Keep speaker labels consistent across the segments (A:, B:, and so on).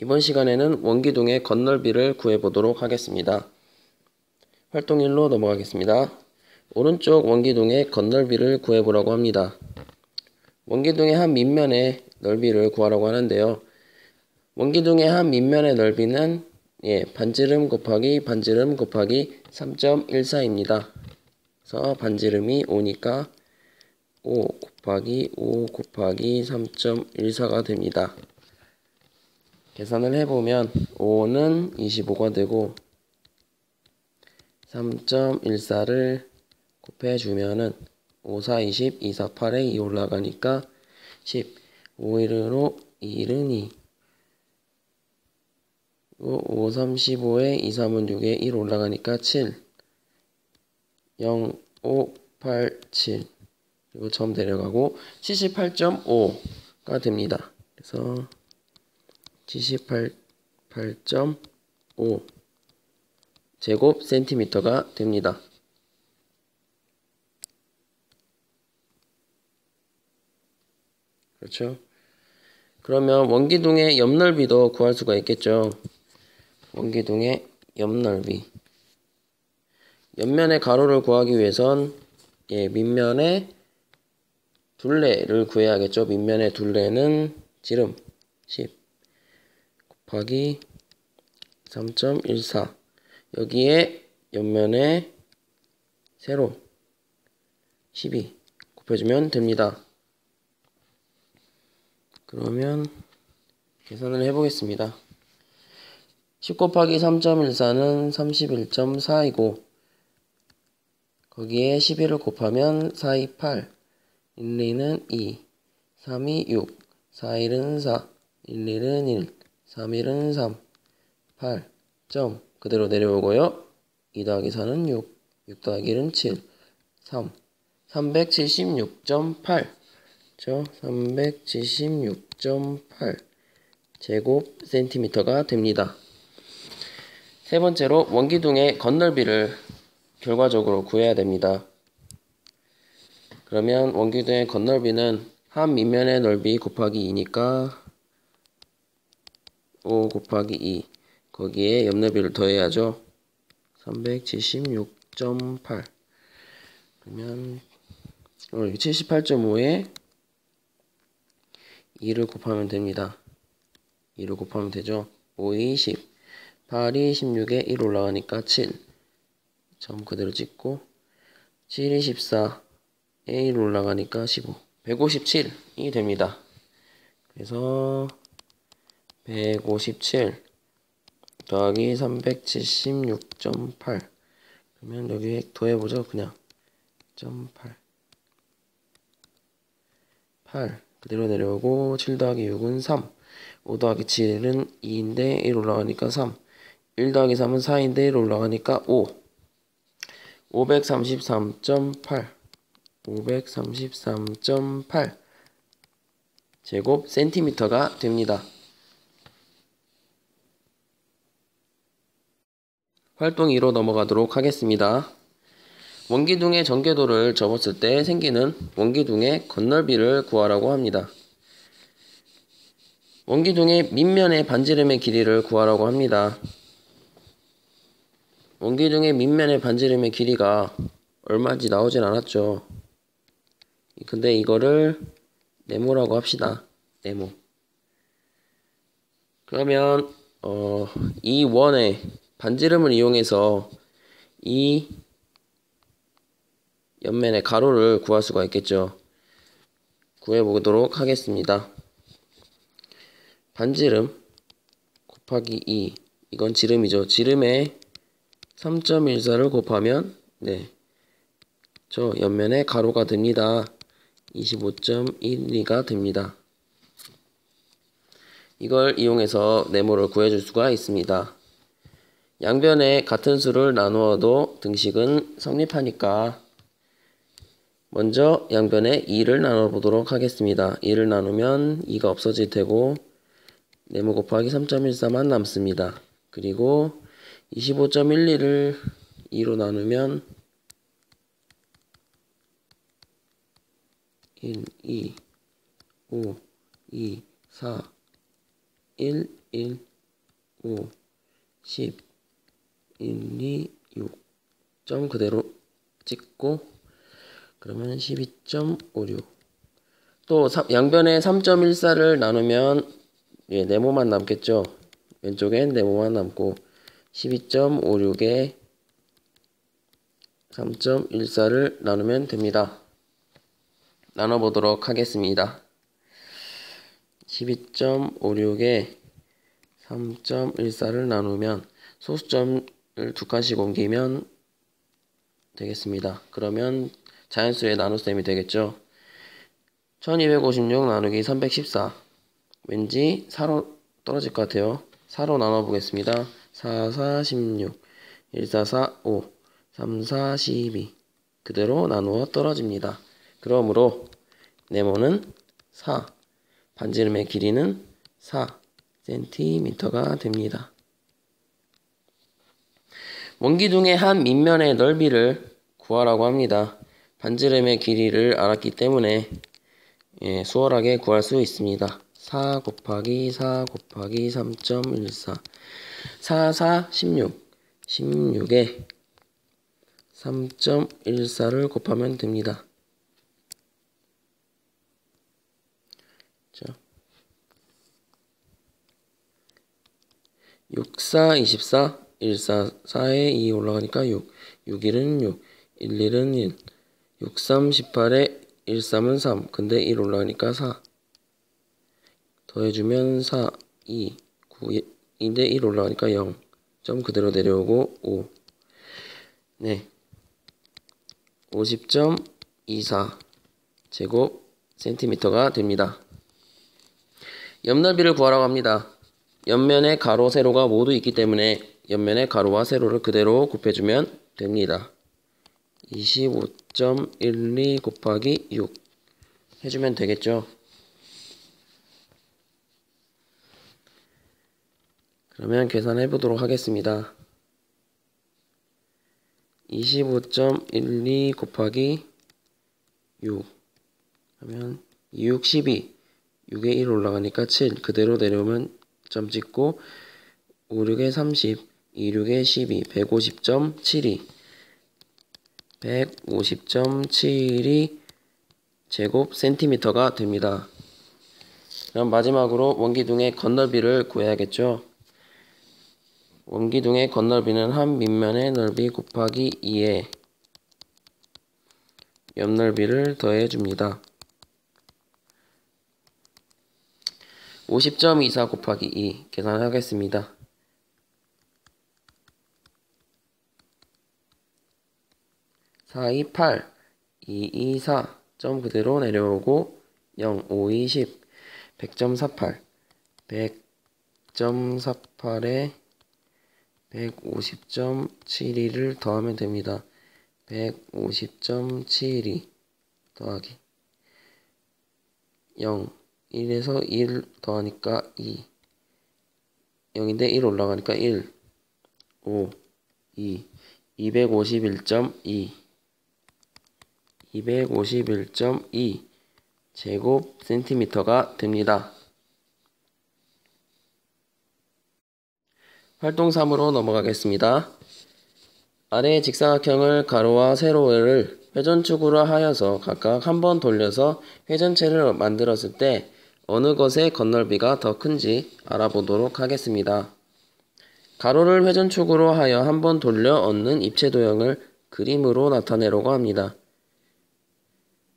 A: 이번 시간에는 원기둥의 건널비를 구해보도록 하겠습니다. 활동 1로 넘어가겠습니다. 오른쪽 원기둥의 건널비를 구해보라고 합니다. 원기둥의 한 밑면의 넓이를 구하라고 하는데요. 원기둥의 한 밑면의 넓이는 반지름 곱하기 3.14입니다. 그래서 반지름이 5니까 5 곱하기 5 곱하기 3.14가 됩니다. 계산을 해보면 5는 25가 되고 3.14를 곱해주면은 5, 4, 20, 2, 4, 8에 2 올라가니까 10, 5, 1으로 2는 2, 5, 3, 15에 2, 3은 6에 1 올라가니까 7, 0, 5, 8, 7 그리고 점 내려가고 78.5가 됩니다. 그래서 78.5 제곱 센티미터가 됩니다. 그렇죠? 그러면 원기둥의 옆넓이도 구할 수가 있겠죠. 원기둥의 옆넓이. 옆면의 가로를 구하기 위해선 밑면의 둘레를 구해야겠죠. 밑면의 둘레는 지름 10 곱하기 3.14 여기에 옆면에 세로 12 곱해주면 됩니다. 그러면 계산을 해보겠습니다. 10 곱하기 3.14는 31.4이고 거기에 11을 곱하면 4, 2, 8 1, 2는 2 3, 2, 6 4, 1은 4 1, 1은 1 3, 1은 3 8 점 그대로 내려오고요. 2 더하기 4는 6 6 더하기 1은 7 3 376.8 376.8 제곱 센티미터가 됩니다. 세 번째로 원기둥의 건널비를 결과적으로 구해야 됩니다. 그러면 원기둥의 건널비는 한 밑면의 넓이 곱하기 2니까 5 곱하기 2 거기에 옆넓이를 더해야죠. 376.8 그러면 78.5에 2를 곱하면 됩니다. 2를 곱하면 되죠. 5이 10 8이 16에 1 올라가니까 7 점 그대로 찍고 7이 14에 1 올라가니까 15 157이 됩니다. 그래서 157 더하기 376.8 그러면 여기에 더해보죠. 그냥 8 8 그대로 내려오고 7 더하기 6은 3 5 더하기 7은 2인데 1 올라가니까 3 1 더하기 3은 4인데 1 올라가니까 5 533.8 533.8 제곱 센티미터가 됩니다. 활동 2로 넘어가도록 하겠습니다. 원기둥의 전개도를 접었을 때 생기는 원기둥의 건널비를 구하라고 합니다. 원기둥의 밑면의 반지름의 길이를 구하라고 합니다. 원기둥의 밑면의 반지름의 길이가 얼마인지 나오진 않았죠. 근데 이거를 네모라고 합시다. 네모. 그러면 이 원의 반지름을 이용해서 이 옆면의 가로를 구할 수가 있겠죠. 구해보도록 하겠습니다. 반지름 곱하기 2 이건 지름이죠. 지름에 3.14를 곱하면 저 옆면의 가로가 됩니다. 25.12가 됩니다. 이걸 이용해서 네모를 구해줄 수가 있습니다. 양변에 같은 수를 나누어도 등식은 성립하니까 먼저 양변에 2를 나눠보도록 하겠습니다. 2를 나누면 2가 없어질 테고 네모 곱하기 3.14만 남습니다. 그리고 25.12를 2로 나누면 1, 2, 5, 2, 4, 1, 1, 5, 10, 1, 2, 6. 점 그대로 찍고 그러면 12.56. 또 양변에 3.14를 나누면 네모만 남겠죠. 왼쪽엔 네모만 남고 12.56에 3.14를 나누면 됩니다. 나눠보도록 하겠습니다. 12.56에 3.14를 나누면 소수점을 두 칸씩 옮기면 되겠습니다. 그러면 자연수의 나눗셈이 되겠죠. 1256 나누기 314. 왠지 4로 떨어질 것 같아요. 4로 나눠보겠습니다. 4, 4, 16. 1, 4, 4, 5. 3, 4, 12. 그대로 나누어 떨어집니다. 그러므로 네모는 4. 반지름의 길이는 4cm가 됩니다. 원기둥의 한 밑면의 넓이를 구하라고 합니다. 반지름의 길이를 알았기 때문에 수월하게 구할 수 있습니다. 4 곱하기 4 곱하기 3.14 4, 4, 16 16에 3.14를 곱하면 됩니다. 6, 4, 24 1, 4, 4에 2 올라가니까 6 6, 1은 6 1, 1은 1 6, 3, 18에 1, 3은 3 근데 1 올라가니까 4 더해주면 4, 2, 9 인데 1 올라가니까 0 점 그대로 내려오고 5 네 50.24 제곱 센티미터가 됩니다. 옆넓이를 구하라고 합니다. 옆면에 가로, 세로가 모두 있기 때문에 옆면에 가로와 세로를 그대로 곱해주면 됩니다. 25.12 곱하기 6 해주면 되겠죠. 그러면 계산해 보도록 하겠습니다. 25.12 곱하기 6 하면 2, 6, 12 6에 1 올라가니까 7 그대로 내려오면 점 찍고 5, 6에 30 2, 6에 12 150.72 150.72 제곱 센티미터가 됩니다. 그럼 마지막으로 원기둥의 겉넓이를 구해야겠죠. 원기둥의 겉넓이는 한 밑면의 넓이 곱하기 2에 옆넓이를 더해줍니다. 50.24 곱하기 2 계산하겠습니다. 4, 2, 8 2, 2, 4 점 그대로 내려오고 0, 5, 2, 10 100.48 100.48에 150.72를 더하면 됩니다. 150.72 더하기 0 1에서 1 더하니까 2 0인데 1 올라가니까 1 5 2 251.2 251.2 제곱 센티미터가 됩니다. 활동 3으로 넘어가겠습니다. 아래 직사각형을 가로와 세로를 회전축으로 하여서 각각 한 번 돌려서 회전체를 만들었을 때 어느 것의 겉넓이가 더 큰지 알아보도록 하겠습니다. 가로를 회전축으로 하여 한 번 돌려 얻는 입체 도형을 그림으로 나타내려고 합니다.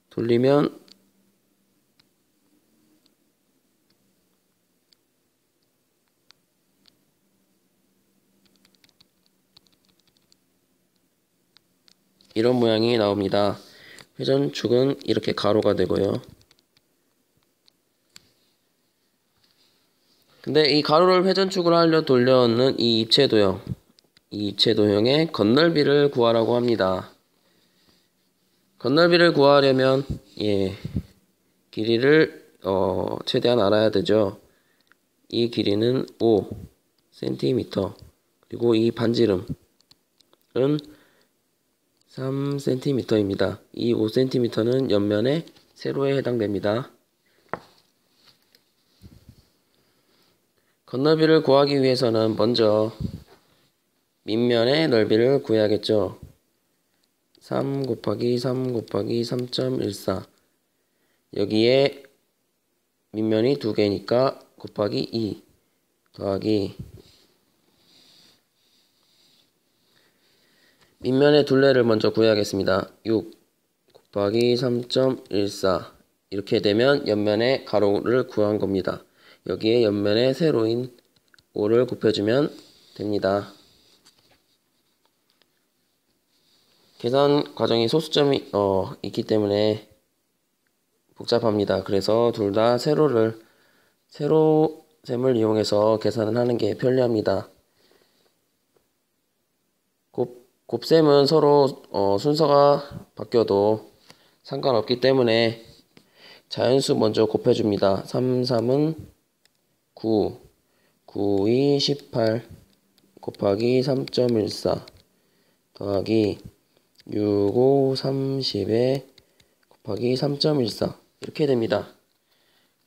A: 돌리면 이런 모양이 나옵니다. 회전축은 이렇게 가로가 되고요. 근데 이 가로를 회전축으로 하려 돌려 얻는 이 입체 도형의 겉넓이를 구하라고 합니다. 겉넓이를 구하려면 길이를 최대한 알아야 되죠. 이 길이는 5cm 그리고 이 반지름은 3cm입니다. 이 5cm는 옆면의 세로에 해당됩니다. 건너비를 구하기 위해서는 먼저 밑면의 넓이를 구해야겠죠. 3 곱하기 3 곱하기 3.14 여기에 밑면이 2개니까 곱하기 2 더하기 밑면의 둘레를 먼저 구해야겠습니다. 6 곱하기 3.14 이렇게 되면 옆면의 가로를 구한 겁니다. 여기에 옆면의 세로인 5를 곱해주면 됩니다. 계산 과정이 소수점이 있기 때문에 복잡합니다. 그래서 둘 다 세로sem을 이용해서 계산을 하는 게 편리합니다. 곱셈은 서로 순서가 바뀌어도 상관없기 때문에 자연수 먼저 곱해줍니다. 3, 3은 9, 9, 2, 18 곱하기 3.14 더하기 6, 5, 30에 곱하기 3.14 이렇게 됩니다.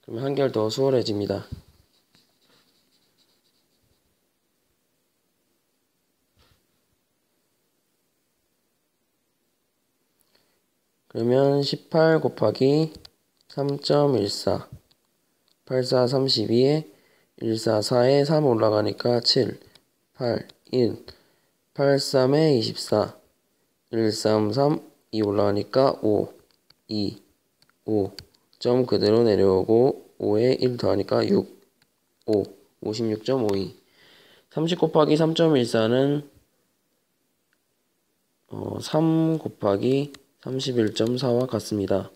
A: 그러면 한결 더 수월해집니다. 그러면 18 곱하기 3.14 84, 32에 144에 3 올라가니까 7, 8, 1, 83에 24 133, 2 올라가니까 5, 2, 5 점 그대로 내려오고 5에 1 더하니까 6, 5, 56.52 30 곱하기 3.14는 3 곱하기 31.4와 같습니다.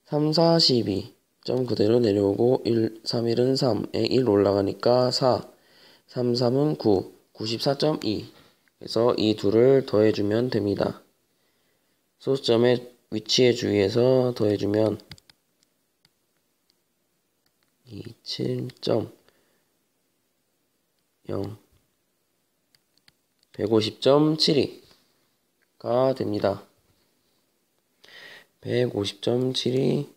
A: 3, 4, 12 점 그대로 내려오고 1, 3, 1은 3에 1 올라가니까 4, 3, 3은 9, 94.2 그래서 이 둘을 더해주면 됩니다. 소수점의 위치에 주의해서 더해주면 27.0 150.72가 됩니다. 150.72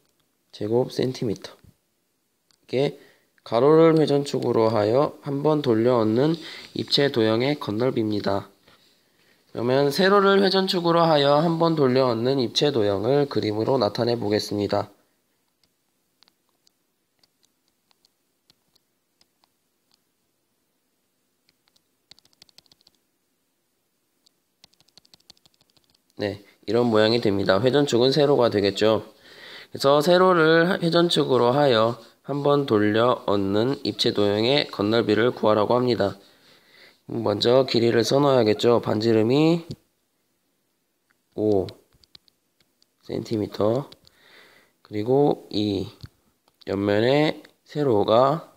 A: 제곱센티미터. 이게 가로를 회전축으로 하여 한 번 돌려 얻는 입체 도형의 건널비입니다. 그러면 세로를 회전축으로 하여 한 번 돌려 얻는 입체 도형을 그림으로 나타내 보겠습니다. 네, 이런 모양이 됩니다. 회전축은 세로가 되겠죠. 그래서 세로를 회전축으로 하여 한 번 돌려 얻는 입체 도형의 건널비를 구하라고 합니다. 먼저 길이를 써놓아야겠죠. 반지름이 5cm 그리고 이 옆면의 세로가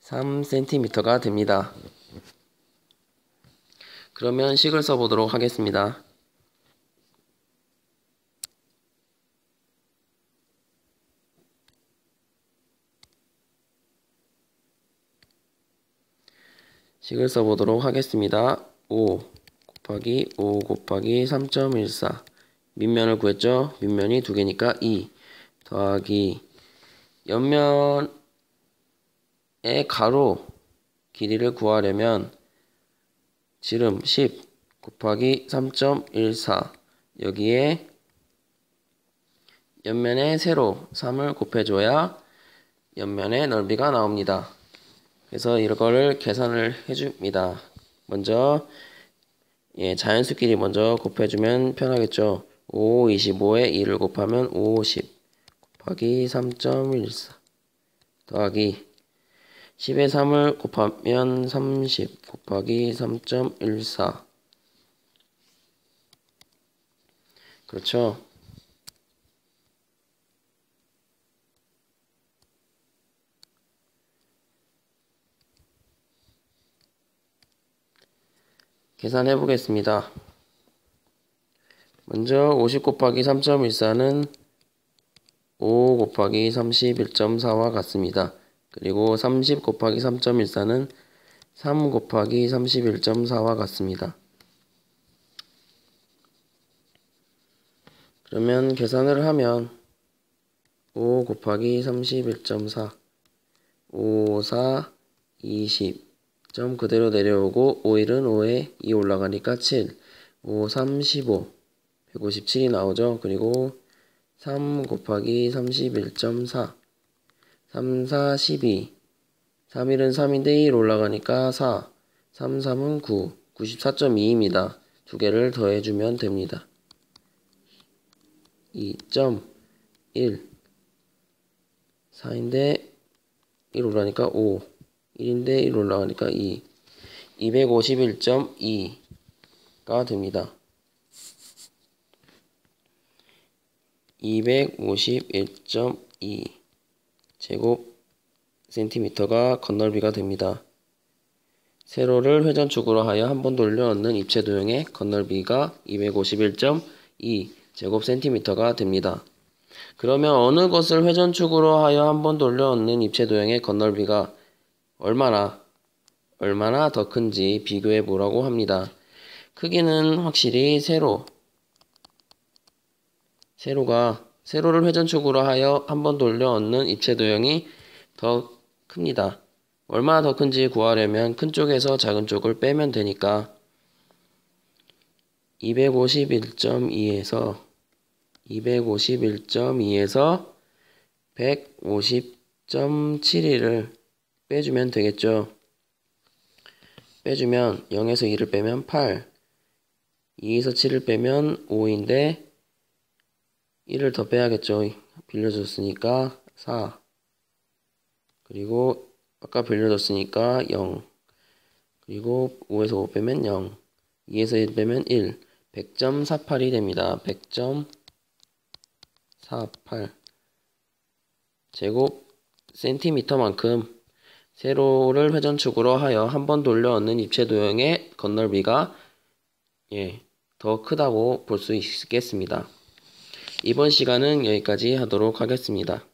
A: 3cm가 됩니다. 그러면 식을 써보도록 하겠습니다. 식을 써보도록 하겠습니다. 5 곱하기 5 곱하기 3.14 밑면을 구했죠. 밑면이 2개니까 2 더하기 옆면의 가로 길이를 구하려면 지름 10 곱하기 3.14 여기에 옆면의 세로 3을 곱해줘야 옆면의 넓이가 나옵니다. 그래서 이거를 계산을 해줍니다. 먼저 자연수끼리 먼저 곱해주면 편하겠죠. 5, 25에 2를 곱하면 50 곱하기 3.14 더하기 10에 3을 곱하면 30 곱하기 3.14 그렇죠. 계산해 보겠습니다. 먼저 50 곱하기 3.14는 5 곱하기 31.4와 같습니다. 그리고 30 곱하기 3.14는 3 곱하기 31.4와 같습니다. 그러면 계산을 하면 5 곱하기 31.4 5, 4, 20 점 그대로 내려오고 5일은 5에 2 올라가니까 7 5, 3, 15 157이 나오죠. 그리고 3 곱하기 31.4 3, 4, 12 3일은 3인데 1 올라가니까 4 3, 3은 9 94.2입니다. 두 개를 더해주면 됩니다. 2.1 4인데 1 올라가니까 5 1인데 1 올라가니까 2 251.2가 됩니다. 251.2 제곱 센티미터가 건널비가 됩니다. 세로를 회전축으로 하여 한 번 돌려 얻는 입체 도형의 건널비가 251.2 제곱 센티미터가 됩니다. 그러면 어느 것을 회전축으로 하여 한 번 돌려 얻는 입체 도형의 건널비가 얼마나 더 큰지 비교해 보라고 합니다. 크기는 확실히 세로를 회전축으로 하여 한 번 돌려 얻는 입체 도형이 더 큽니다. 얼마나 더 큰지 구하려면 큰 쪽에서 작은 쪽을 빼면 되니까 251.2에서 150.7을 빼주면 되겠죠. 빼주면 0에서 2를 빼면 8 2에서 7을 빼면 5인데 1을 더 빼야겠죠. 빌려줬으니까 4 그리고 아까 빌려줬으니까 0 그리고 5에서 5 빼면 0 2에서 1 빼면 1 100.48이 됩니다. 100.48 제곱 센티미터만큼 세로를 회전축으로 하여 한 번 돌려 얻는 입체 도형의 건널비가 더 크다고 볼 수 있겠습니다. 이번 시간은 여기까지 하도록 하겠습니다.